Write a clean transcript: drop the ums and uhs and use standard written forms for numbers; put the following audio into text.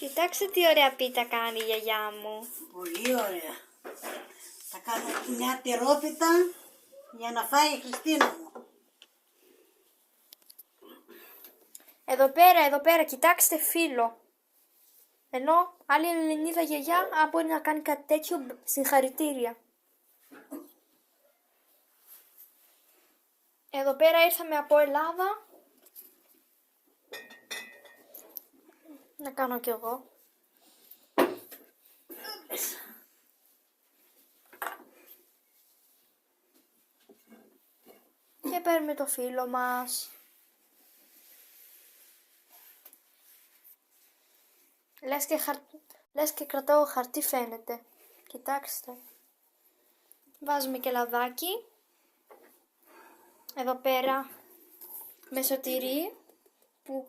Κοιτάξτε τι ωραία πίτα κάνει η γιαγιά μου. Πολύ ωραία. Θα κάνω μια τυρόπιτα για να φάει η Χριστίνα μου. Εδώ πέρα, κοιτάξτε φίλο. Ενώ άλλη Ελληνίδα γιαγιά, αν μπορεί να κάνει κάτι τέτοιο, συγχαρητήρια. Εδώ πέρα ήρθαμε από Ελλάδα. Να κάνω κι εγώ. Και παίρνουμε το φίλο μας. Λες και κρατάω χαρτί φαίνεται. Κοιτάξτε. Βάζουμε και λαδάκι. Εδώ πέρα μεσοτηρί που